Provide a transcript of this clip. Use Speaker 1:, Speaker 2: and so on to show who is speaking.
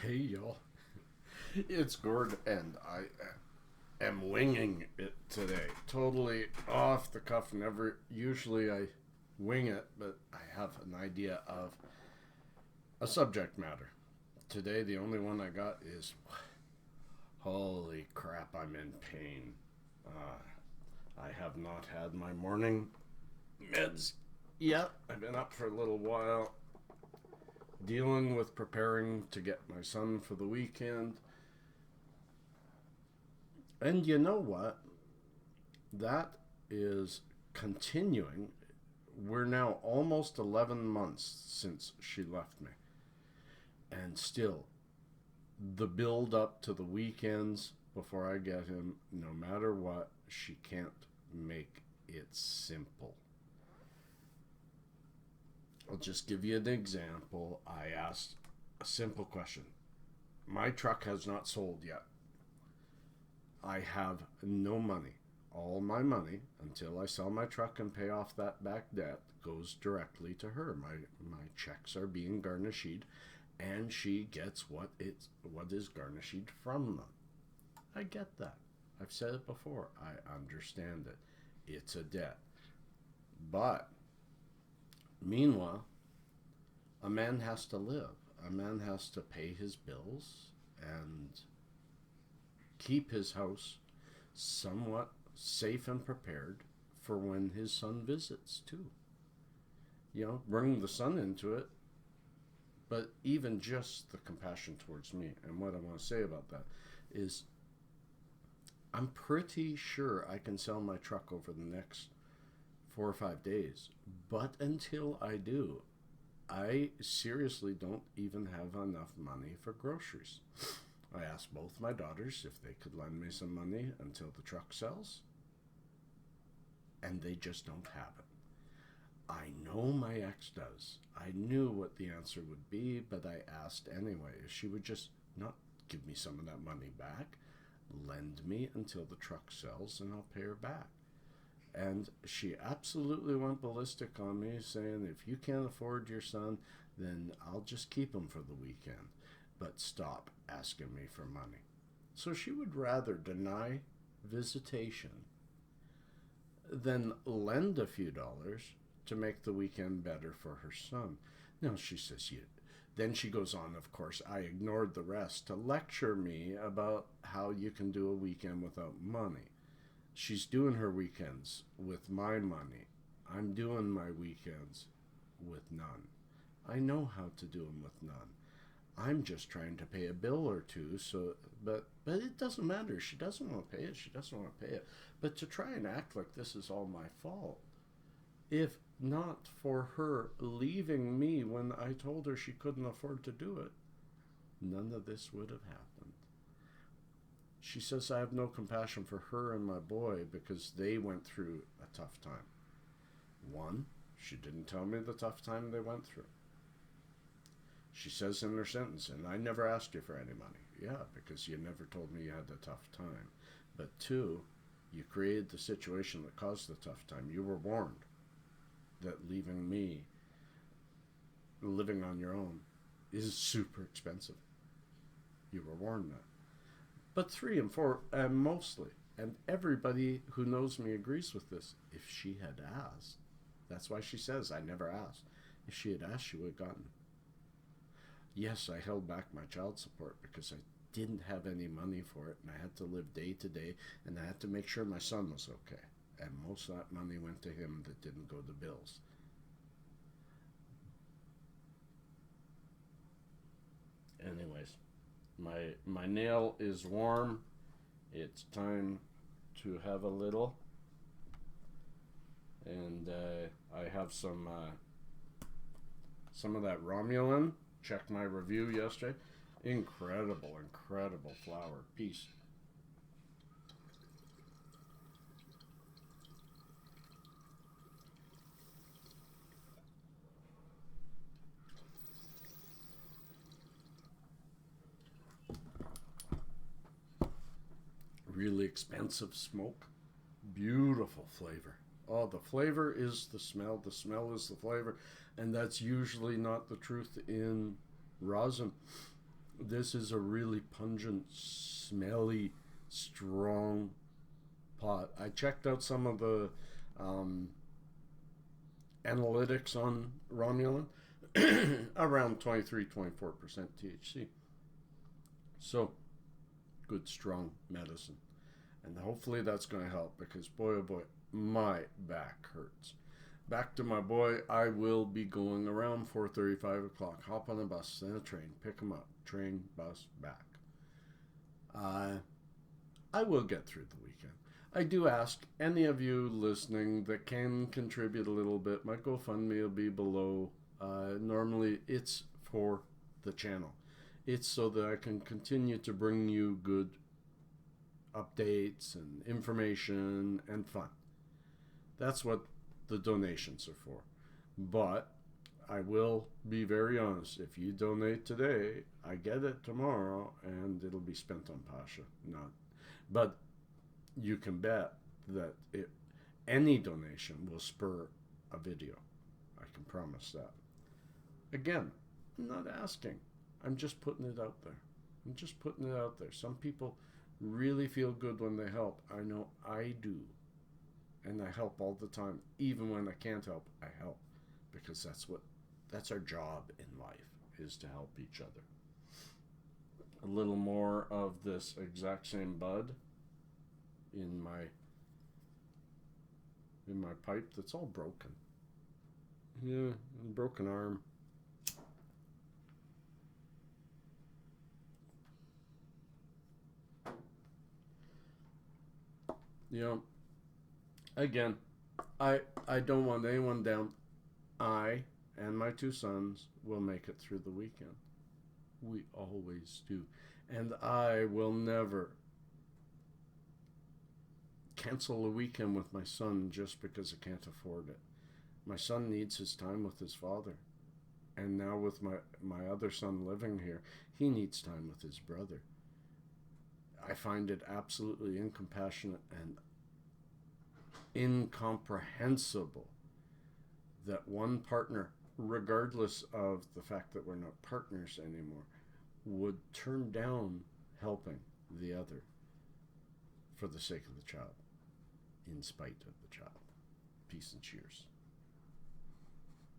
Speaker 1: Hey y'all, it's Gord and I am winging it today. Totally off the cuff. Usually I wing it, but I have an idea of a subject matter. Today the only one I got is, holy crap, I'm in pain. I have not had my morning meds yet. I've been up for a little while, dealing with preparing to get my son for the weekend. And you know what? That is continuing. We're now almost 11 months since she left me. And still, the build up to the weekends before I get him, no matter what, she can't make it simple. I'll just give you an example. I asked a simple question. My truck has not sold yet. I have no money. All my money, until I sell my truck and pay off that back debt, goes directly to her. My checks are being garnished, and she gets what is garnished from them. I get that. I've said it before. I understand it. It's a debt. But meanwhile, a man has to live. A man has to pay his bills and keep his house somewhat safe and prepared for when his son visits too. Bring the son into it, but even just the compassion towards me. And what I want to say about that is I'm pretty sure I can sell my truck over the next 4 or 5 days. But until I do, I seriously don't even have enough money for groceries. I asked both my daughters if they could lend me some money until the truck sells, and they just don't have it. I know my ex does. I knew what the answer would be, but I asked anyway if she would just not give me some of that money back, lend me until the truck sells, and I'll pay her back. And she absolutely went ballistic on me, saying, if you can't afford your son, then I'll just keep him for the weekend. But stop asking me for money. So she would rather deny visitation than lend a few dollars to make the weekend better for her son. Now she says, then she goes on, of course, I ignored the rest to lecture me about how you can do a weekend without money. She's doing her weekends with my money. I'm doing my weekends with none. I know how to do them with none. I'm just trying to pay a bill or two, but it doesn't matter. She doesn't want to pay it. She doesn't want to pay it. But to try and act like this is all my fault, if not for her leaving me when I told her she couldn't afford to do it, none of this would have happened. She says I have no compassion for her and my boy because they went through a tough time. One, she didn't tell me the tough time they went through. She says in her sentence, and I never asked you for any money. Yeah, because you never told me you had a tough time. But two, you created the situation that caused the tough time. You were warned that leaving me, living on your own, is super expensive. You were warned that. But 3 and 4, and mostly, and everybody who knows me agrees with this, if she had asked, that's why she says I never asked. If she had asked, she would have gotten. Yes, I held back my child support because I didn't have any money for it, and I had to live day to day, and I had to make sure my son was okay. And most of that money went to him that didn't go to bills. Anyways, my nail is warm. It's time to have a little. And I have some of that Romulan. Checked my review yesterday. Incredible flower. Peace. Really expensive smoke. Beautiful flavor. Oh, the flavor is the smell is the flavor, and that's usually not the truth in rosin. This is a really pungent, smelly, strong pot. I checked out some of the um, analytics on Romulan. Around 23-24% THC. So, good, strong medicine. And hopefully that's going to help, because boy, oh boy, my back hurts. Back to my boy, I will be going around 4:30, 5 o'clock. Hop on a bus, then a train, pick him up, train, bus, back. I will get through the weekend. I do ask any of you listening that can contribute a little bit. My GoFundMe will be below. Normally, it's for the channel. It's so that I can continue to bring you good updates and information and fun. That's what the donations are for. But I will be very honest. If you donate today, I get it tomorrow, and it'll be spent on Pasha. Not, but you can bet that any donation will spur a video. I can promise that. Again, I'm not asking. I'm just putting it out there. I'm just putting it out there. Some people really feel good when they help. I know I do. And I help all the time. Even when I can't help, I help. Because that's our job in life, is to help each other. A little more of this exact same bud in my pipe that's all broken. Yeah, broken arm. You know, again, I don't want anyone down. I and my two sons will make it through the weekend. We always do. And I will never cancel a weekend with my son just because I can't afford it. My son needs his time with his father. And now with my other son living here, he needs time with his brother. I find it absolutely incompassionate and incomprehensible that one partner, regardless of the fact that we're not partners anymore, would turn down helping the other for the sake of the child, in spite of the child. Peace and cheers.